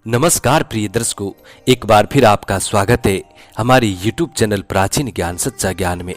नमस्कार प्रिय दर्शकों, एक बार फिर आपका स्वागत है हमारे YouTube चैनल प्राचीन ज्ञान सच्चा ज्ञान में।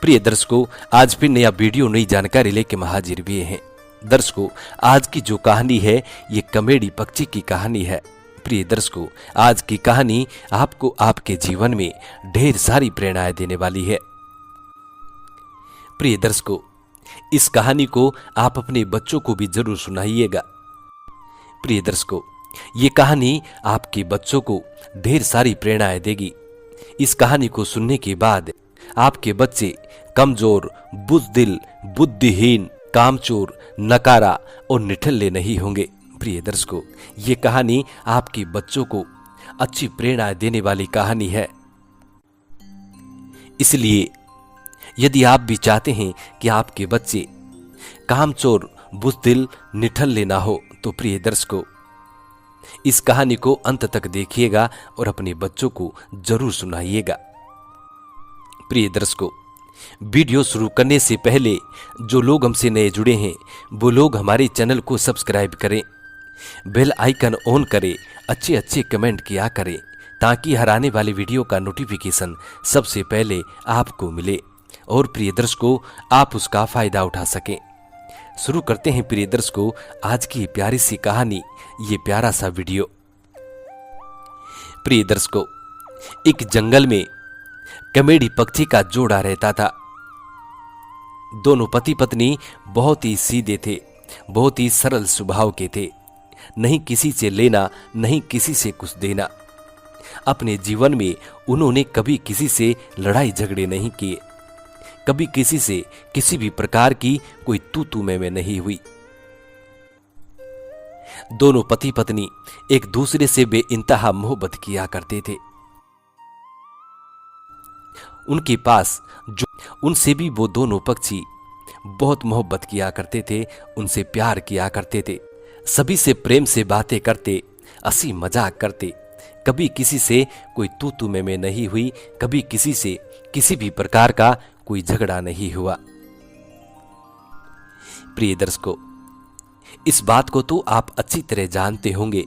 प्रिय दर्शकों, आज फिर नया वीडियो नई जानकारी लेके हाजिर हुए हैं। दर्शकों, आज की जो कहानी है ये कमेडी पक्षी की कहानी है। प्रिय दर्शकों, आज की कहानी आपको आपके जीवन में ढेर सारी प्रेरणाएं देने वाली है। प्रिय दर्शकों, इस कहानी को आप अपने बच्चों को भी जरूर सुनाइएगा। प्रिय दर्शकों, ये कहानी आपके बच्चों को ढेर सारी प्रेरणाएं देगी। इस कहानी को सुनने के बाद आपके बच्चे कमजोर, बुज़दिल, बुद्धिहीन, कामचोर, नकारा और निठल्ले नहीं होंगे। प्रिय दर्शकों, ये कहानी आपके बच्चों को अच्छी प्रेरणा देने वाली कहानी है। इसलिए यदि आप भी चाहते हैं कि आपके बच्चे कामचोर, बुज़दिल, निठल्ले ना हो, तो प्रिय दर्शकों, इस कहानी को अंत तक देखिएगा और अपने बच्चों को जरूर सुनाइएगा। प्रिय दर्शकों, वीडियो शुरू करने से पहले जो लोग हमसे नए जुड़े हैं वो लोग हमारे चैनल को सब्सक्राइब करें, बेल आइकन ऑन करें, अच्छे अच्छे कमेंट किया करें ताकि हर आने वाले वीडियो का नोटिफिकेशन सबसे पहले आपको मिले और प्रिय दर्शकों आप उसका फायदा उठा सकें। शुरू करते हैं प्रिय दर्शकों आज की प्यारी सी कहानी, ये प्यारा सा वीडियो। प्रिय दर्शकों, एक जंगल में कमेडी पक्षी का जोड़ा रहता था। दोनों पति पत्नी बहुत ही सीधे थे, बहुत ही सरल स्वभाव के थे। नहीं किसी से लेना, नहीं किसी से कुछ देना। अपने जीवन में उन्होंने कभी किसी से लड़ाई झगड़े नहीं किए, कभी किसी से किसी भी प्रकार की कोई तू तू मैं नहीं हुई। दोनों पति पत्नी एक दूसरे से बेइंतहा मोहब्बत किया करते थे। उनके पास जो उनसे भी वो दोनों पक्षी बहुत मोहब्बत किया करते थे, उनसे प्यार किया करते थे, सभी से प्रेम से बातें करते, हंसी मजाक करते। कभी किसी से कोई तू तू मैं नहीं हुई, कभी किसी से किसी भी प्रकार का कोई झगड़ा नहीं हुआ। प्रिय दर्शकों, इस बात को तो आप अच्छी तरह जानते होंगे।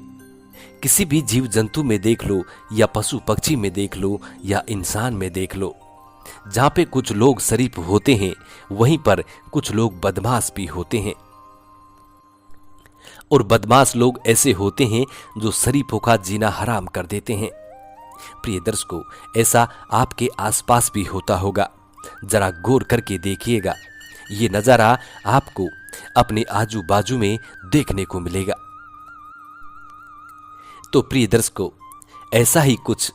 किसी भी जीव जंतु में देख लो या पशु पक्षी में देख लो या इंसान में देख लो, जहां पे कुछ लोग शरीफ होते हैं वहीं पर कुछ लोग बदमाश भी होते हैं। और बदमाश लोग ऐसे होते हैं जो शरीफों का जीना हराम कर देते हैं। प्रिय दर्शकों, ऐसा आपके आसपास भी होता होगा। जरा गौर करके देखिएगा, ये नजारा आपको अपने आजू बाजू में देखने को मिलेगा। तो प्रिय दर्शकों, ऐसा ही कुछ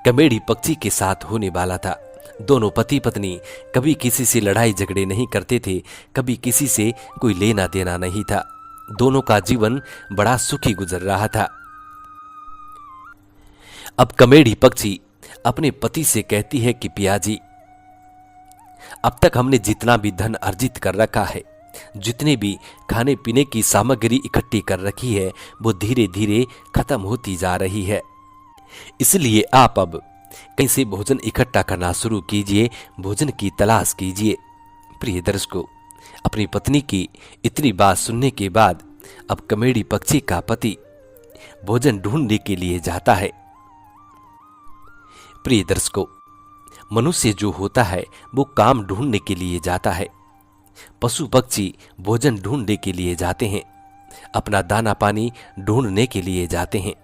कमेडी पक्षी के साथ होने वाला था। दोनों पति पत्नी कभी किसी से लड़ाई झगड़े नहीं करते थे, कभी किसी से कोई लेना देना नहीं था। दोनों का जीवन बड़ा सुखी गुजर रहा था। अब कमेडी पक्षी अपने पति से कहती है कि पिया जी, अब तक हमने जितना भी धन अर्जित कर रखा है, जितने भी खाने पीने की सामग्री इकट्ठी कर रखी है, वो धीरे धीरे खत्म होती जा रही है। इसलिए आप अब कहीं से भोजन इकट्ठा करना शुरू कीजिए, भोजन की तलाश कीजिए। प्रिय दर्शकों, अपनी पत्नी की इतनी बात सुनने के बाद अब कमेडी पक्षी का पति भोजन ढूंढने के लिए जाता है। प्रिय दर्शकों, मनुष्य जो होता है वो काम ढूंढने के लिए जाता है, पशु पक्षी भोजन ढूंढने के लिए जाते हैं, अपना दाना पानी ढूंढने के लिए जाते हैं।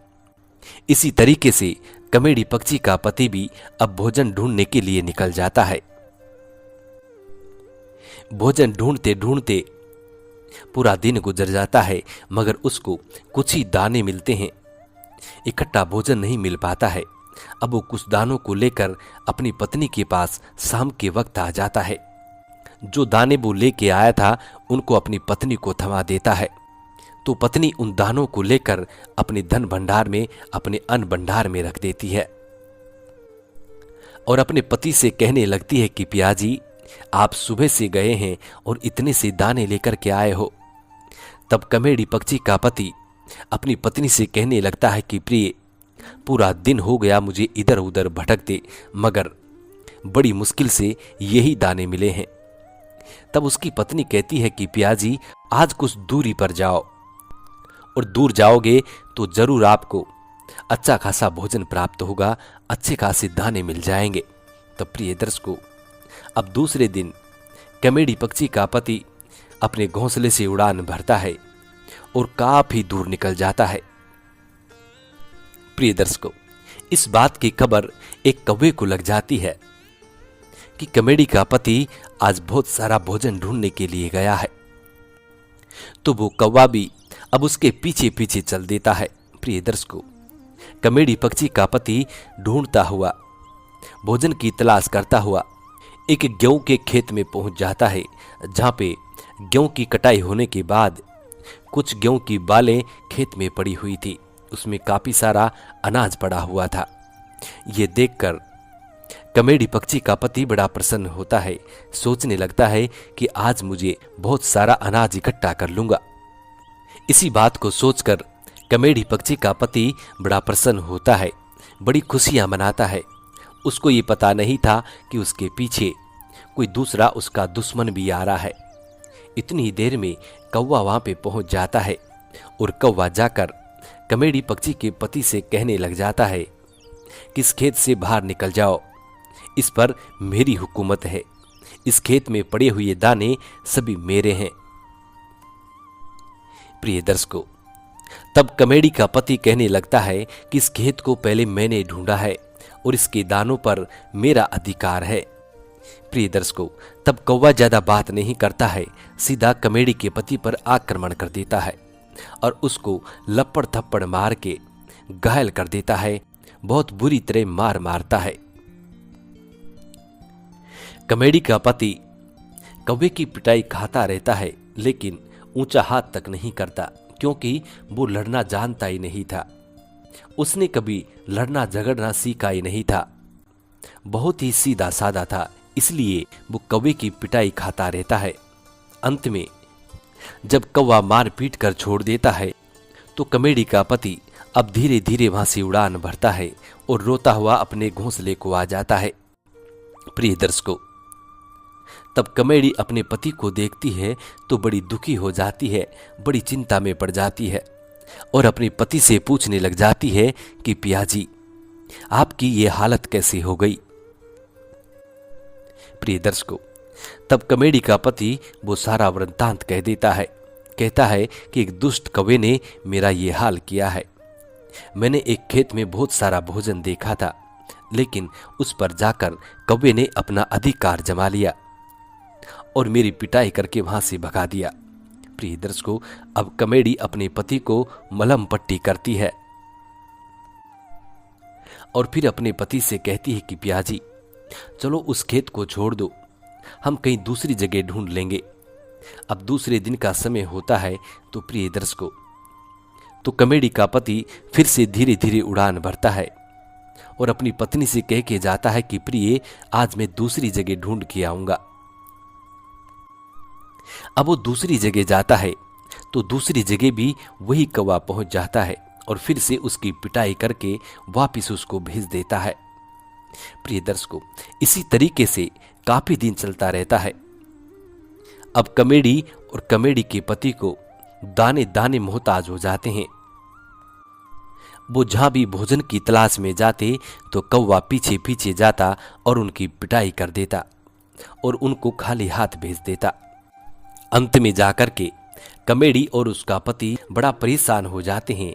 इसी तरीके से कमेडी पक्षी का पति भी अब भोजन ढूंढने के लिए निकल जाता है। भोजन ढूंढते ढूंढते पूरा दिन गुजर जाता है, मगर उसको कुछ ही दाने मिलते हैं, इकट्ठा भोजन नहीं मिल पाता है। अब वो कुछ दानों को लेकर अपनी पत्नी के पास शाम के वक्त आ जाता है। जो दाने वो लेके आया था उनको अपनी पत्नी को थमा देता है। तो पत्नी उन दानों को लेकर अपने धन भंडार में, अपने अन्न भंडार में रख देती है और अपने पति से कहने लगती है कि पिया जी, आप सुबह से गए हैं और इतने से दाने लेकर के आए हो। तब कमेडी पक्षी का पति अपनी पत्नी से कहने लगता है कि प्रिय, पूरा दिन हो गया मुझे इधर उधर भटकते, मगर बड़ी मुश्किल से यही दाने मिले हैं। तब उसकी पत्नी कहती है कि पिया जी, आज कुछ दूरी पर जाओ और दूर जाओगे तो जरूर आपको अच्छा खासा भोजन प्राप्त होगा, अच्छे खासे दाने मिल जाएंगे। तब प्रिय दर्शकों, अब दूसरे दिन कमेडी पक्षी का पति अपने घोंसले से उड़ान भरता है और काफी दूर निकल जाता है। प्रिय दर्शकों, इस बात की खबर एक कौवे को लग जाती है कि कमेडी का पति आज बहुत सारा भोजन ढूंढने के लिए गया है। तो वो कौवा भी अब उसके पीछे पीछे चल देता है। प्रिय दर्शकों, कमेडी पक्षी का पति ढूंढता हुआ, भोजन की तलाश करता हुआ एक गेहूं के खेत में पहुंच जाता है, जहां पे गेहूं की कटाई होने के बाद कुछ गेहूं की बालें खेत में पड़ी हुई थी। उसमें काफी सारा अनाज पड़ा हुआ था। ये देखकर कमेडी पक्षी का पति बड़ा प्रसन्न होता है, सोचने लगता है कि आज मुझे बहुत सारा अनाज इकट्ठा कर लूंगा। इसी बात को सोचकर कमेडी पक्षी का पति बड़ा प्रसन्न होता है, बड़ी खुशियां मनाता है। उसको ये पता नहीं था कि उसके पीछे कोई दूसरा उसका दुश्मन भी आ रहा है। इतनी देर में कौवा वहां पे पहुंच जाता है और कौवा जाकर कमेडी पक्षी के पति से कहने लग जाता है कि इस खेत से बाहर निकल जाओ, इस पर मेरी हुकूमत है, इस खेत में पड़े हुए दाने सभी मेरे हैं। प्रिय दर्शकों, तब कमेडी का पति कहने लगता है कि इस खेत को पहले मैंने ढूंढा है और इसके दानों पर मेरा अधिकार है। प्रिय दर्शकों, तब कौवा ज्यादा बात नहीं करता है, सीधा कमेडी के पति पर आक्रमण कर देता है और उसको लपड़ थप्पड़ मार के घायल कर देता है, बहुत बुरी तरह मार मारता है। कमेडी का पति कौवे की पिटाई खाता रहता है, लेकिन ऊंचा हाथ तक नहीं करता, क्योंकि वो लड़ना जानता ही नहीं था। उसने कभी लड़ना झगड़ना सीखा ही नहीं था, बहुत ही सीधा साधा था, इसलिए वो कौवे की पिटाई खाता रहता है। अंत में जब कौवा मार पीट कर छोड़ देता है तो कमेडी का पति अब धीरे धीरे वहां से उड़ान भरता है और रोता हुआ अपने घोंसले को आ जाता है। प्रिय दर्शकों, तब कमेडी अपने पति को देखती है तो बड़ी दुखी हो जाती है, बड़ी चिंता में पड़ जाती है और अपने पति से पूछने लग जाती है कि पियाजी, आपकी ये हालत कैसे हो गई। प्रिय दर्शकों, तब कमेडी का पति वो सारा वृत्तांत कह देता है। कहता है कि एक दुष्ट कौवे ने मेरा ये हाल किया है। मैंने एक खेत में बहुत सारा भोजन देखा था, लेकिन उस पर जाकर कौवे ने अपना अधिकार जमा लिया और मेरी पिटाई करके वहां से भगा दिया। प्रिय दर्शकों, अब कमेडी अपने पति को मलहम पट्टी करती है और फिर अपने पति से कहती है कि पियाजी, चलो उस खेत को छोड़ दो, हम कहीं दूसरी जगह ढूंढ लेंगे। अब दूसरे दिन का समय होता है। तो प्रिय दर्शकों, तो कमेडी का पति फिर से धीरे धीरे उड़ान भरता है और अपनी पत्नी से कह के जाता है कि प्रिय, आज मैं दूसरी जगह ढूंढ के आऊंगा। अब वो दूसरी जगह जाता है तो दूसरी जगह भी वही कौवा पहुंच जाता है और फिर से उसकी पिटाई करके वापिस उसको भेज देता है। प्रिय दर्शकों, इसी तरीके से काफी दिन चलता रहता है। अब कमेडी और कमेडी के पति को दाने दाने मोहताज हो जाते हैं। वो जहां भी भोजन की तलाश में जाते तो कौवा पीछे पीछे जाता और उनकी पिटाई कर देता और उनको खाली हाथ भेज देता। अंत में जाकर के कमेडी और उसका पति बड़ा परेशान हो जाते हैं,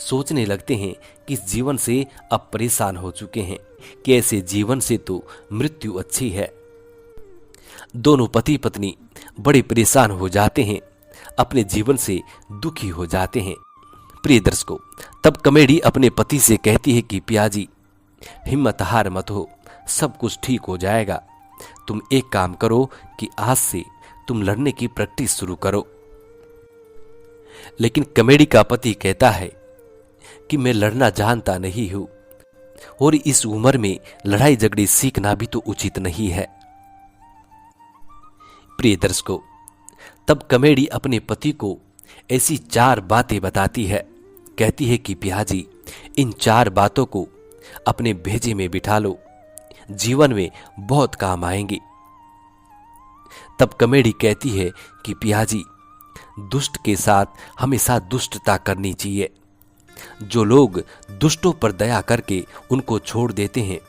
सोचने लगते हैं कि इस जीवन से अब परेशान हो चुके हैं कि ऐसे जीवन से तो मृत्यु अच्छी है। दोनों पति पत्नी बड़े परेशान हो जाते हैं, अपने जीवन से दुखी हो जाते हैं। प्रिय दर्शकों, तब कमेडी अपने पति से कहती है कि पियाजी, हिम्मत हार मत हो, सब कुछ ठीक हो जाएगा। तुम एक काम करो कि आज से तुम लड़ने की प्रैक्टिस शुरू करो। लेकिन कमेडी का पति कहता है कि मैं लड़ना जानता नहीं हूं और इस उम्र में लड़ाई झगड़े सीखना भी तो उचित नहीं है। प्रिय दर्शकों, तब कमेडी अपने पति को ऐसी 4 बातें बताती है। कहती है कि पियाजी, इन 4 बातों को अपने भेजे में बिठा लो, जीवन में बहुत काम आएंगी। तब कमेडी कहती है कि पियाजी, दुष्ट के साथ हमेशा दुष्टता करनी चाहिए। जो लोग दुष्टों पर दया करके उनको छोड़ देते हैं,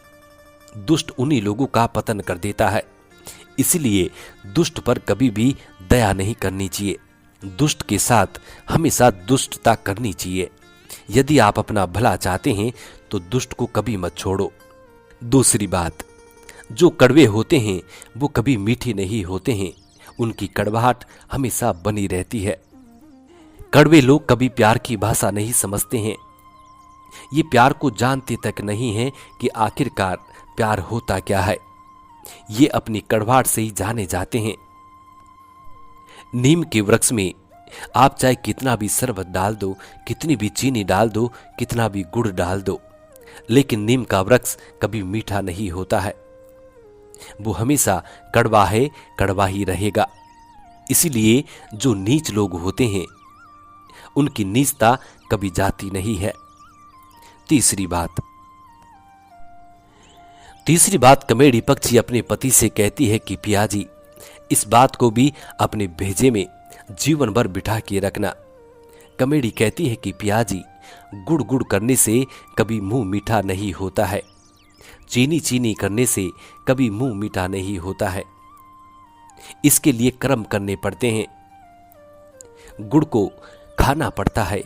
दुष्ट उन्हीं लोगों का पतन कर देता है। इसलिए दुष्ट पर कभी भी दया नहीं करनी चाहिए। दुष्ट के साथ हमेशा दुष्टता करनी चाहिए। यदि आप अपना भला चाहते हैं तो दुष्ट को कभी मत छोड़ो। दूसरी बात, जो कड़वे होते हैं वो कभी मीठे नहीं होते हैं, उनकी कड़वाहट हमेशा बनी रहती है। कड़वे लोग कभी प्यार की भाषा नहीं समझते हैं। ये प्यार को जानते तक नहीं है कि आखिरकार प्यार होता क्या है। ये अपनी कड़वाहट से ही जाने जाते हैं। नीम के वृक्ष में आप चाहे कितना भी शरबत डाल दो, कितनी भी चीनी डाल दो, कितना भी गुड़ डाल दो, लेकिन नीम का वृक्ष कभी मीठा नहीं होता है। वो हमेशा कड़वा है, कड़वा ही रहेगा। इसीलिए जो नीच लोग होते हैं उनकी नीचता कभी जाती नहीं है। तीसरी बात कमेडी पक्षी अपने पति से कहती है कि पिया जी, इस बात को भी अपने भेजे में जीवन भर बिठा के रखना। कमेडी कहती है कि पिया जी, गुड़ गुड़ करने से कभी मुंह मीठा नहीं होता है, चीनी चीनी करने से कभी मुंह मीठा नहीं होता है। इसके लिए कर्म करने पड़ते हैं। गुड़ को खाना पड़ता है,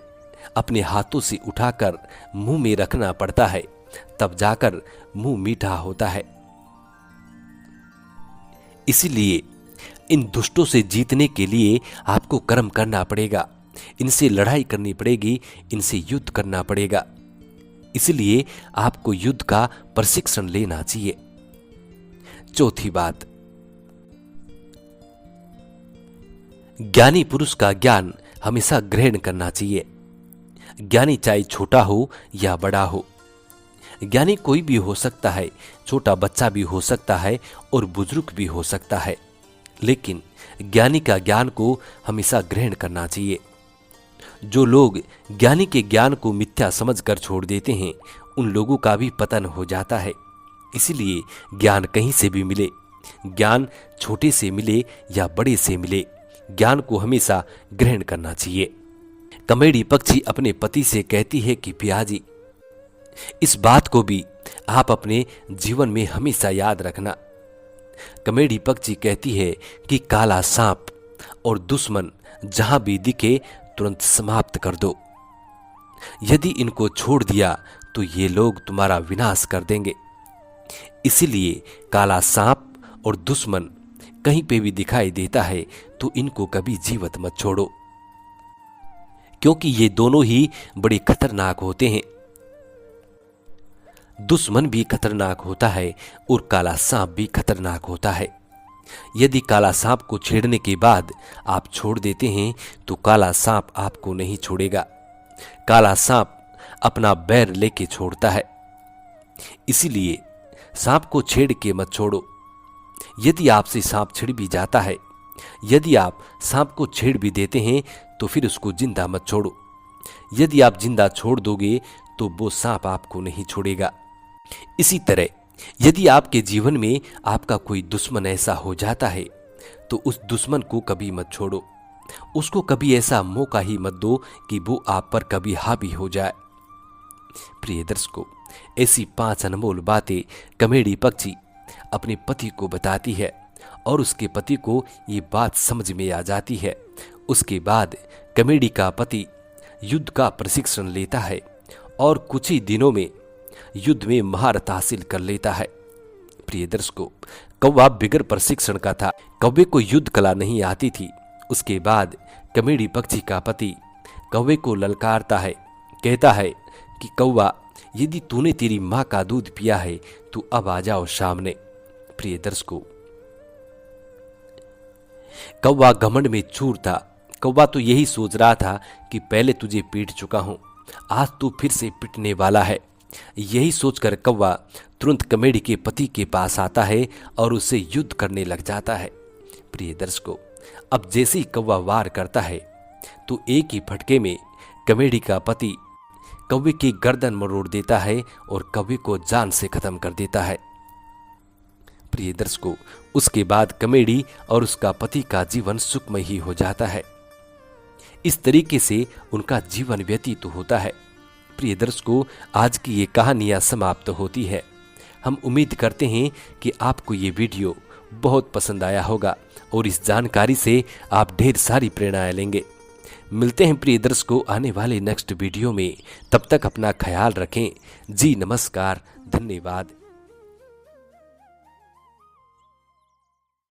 अपने हाथों से उठाकर मुंह में रखना पड़ता है, तब जाकर मुंह मीठा होता है। इसलिए इन दुष्टों से जीतने के लिए आपको कर्म करना पड़ेगा, इनसे लड़ाई करनी पड़ेगी, इनसे युद्ध करना पड़ेगा। इसलिए आपको युद्ध का प्रशिक्षण लेना चाहिए। चौथी बात, ज्ञानी पुरुष का ज्ञान हमेशा ग्रहण करना चाहिए। ज्ञानी चाहे छोटा हो या बड़ा हो, ज्ञानी कोई भी हो सकता है, छोटा बच्चा भी हो सकता है और बुजुर्ग भी हो सकता है, लेकिन ज्ञानी का ज्ञान को हमेशा ग्रहण करना चाहिए। जो लोग ज्ञानी के ज्ञान को मिथ्या समझकर छोड़ देते हैं, उन लोगों का भी पतन हो जाता है। इसलिए ज्ञान कहीं से भी मिले, ज्ञान छोटे से मिले या बड़े से मिले, ज्ञान को हमेशा ग्रहण करना चाहिए। कमेडी पक्षी अपने पति से कहती है कि पिया जी, इस बात को भी आप अपने जीवन में हमेशा याद रखना। कमेडी पक्षी कहती है कि काला सांप और दुश्मन जहां भी दिखे तुरंत समाप्त कर दो। यदि इनको छोड़ दिया तो ये लोग तुम्हारा विनाश कर देंगे। इसीलिए काला सांप और दुश्मन कहीं पे भी दिखाई देता है तो इनको कभी जीवित मत छोड़ो, क्योंकि ये दोनों ही बड़े खतरनाक होते हैं। दुश्मन भी खतरनाक होता है और काला सांप भी खतरनाक होता है। यदि काला सांप को छेड़ने के बाद आप छोड़ देते हैं तो काला सांप आपको नहीं छोड़ेगा। काला सांप अपना बैर लेके छोड़ता है। इसीलिए सांप को छेड़ के मत छोड़ो। यदि आपसे सांप छिड़ भी जाता है, यदि आप सांप को छेड़ भी देते हैं तो फिर उसको जिंदा मत छोड़ो। यदि आप जिंदा छोड़ दोगे तो वो सांप आपको नहीं छोड़ेगा। इसी तरह यदि आपके जीवन में आपका कोई दुश्मन ऐसा हो जाता है तो उस दुश्मन को कभी मत छोड़ो। उसको कभी ऐसा मौका ही मत दो कि वो आप पर कभी हावी हो जाए। प्रिय दर्शकों, ऐसी 5 अनमोल बातें कमेडी पक्षी अपने पति को बताती है और उसके पति को ये बात समझ में आ जाती है। उसके बाद कमेडी का पति युद्ध का प्रशिक्षण लेता है और कुछ ही दिनों में युद्ध में महारत हासिल कर लेता है। प्रिय दर्शकों, कौवा बिगर प्रशिक्षण का था, कौवे को युद्ध कला नहीं आती थी। उसके बाद कमेडी पक्षी का पति कौवे को ललकारता है, कहता है कि कौवा, यदि तूने तेरी माँ का दूध पिया है तो अब आ जाओ सामने। प्रिय दर्शकों, कौवा घमंड में चूर था। कौवा तो यही सोच रहा था कि पहले तुझे पीट चुका हूं, आज तू फिर से पिटने वाला है। यही सोचकर कौवा तुरंत कमेडी के पति के पास आता है और उससे युद्ध करने लग जाता है। प्रिय दर्शकों, अब जैसे ही कौवा वार करता है तो एक ही फटके में कमेडी का पति कौवे की गर्दन मरोड़ देता है और कौवे को जान से खत्म कर देता है। प्रिय दर्शकों, उसके बाद कमेडी और उसका पति का जीवन सुखमय ही हो जाता है। इस तरीके से उनका जीवन व्यतीत होता है। प्रिय दर्शकों, आज की ये कहानियाँ समाप्त होती है। हम उम्मीद करते हैं कि आपको ये वीडियो बहुत पसंद आया होगा और इस जानकारी से आप ढेर सारी प्रेरणाएं लेंगे। मिलते हैं प्रिय दर्शकों आने वाले नेक्स्ट वीडियो में। तब तक अपना ख्याल रखें। जी नमस्कार, धन्यवाद।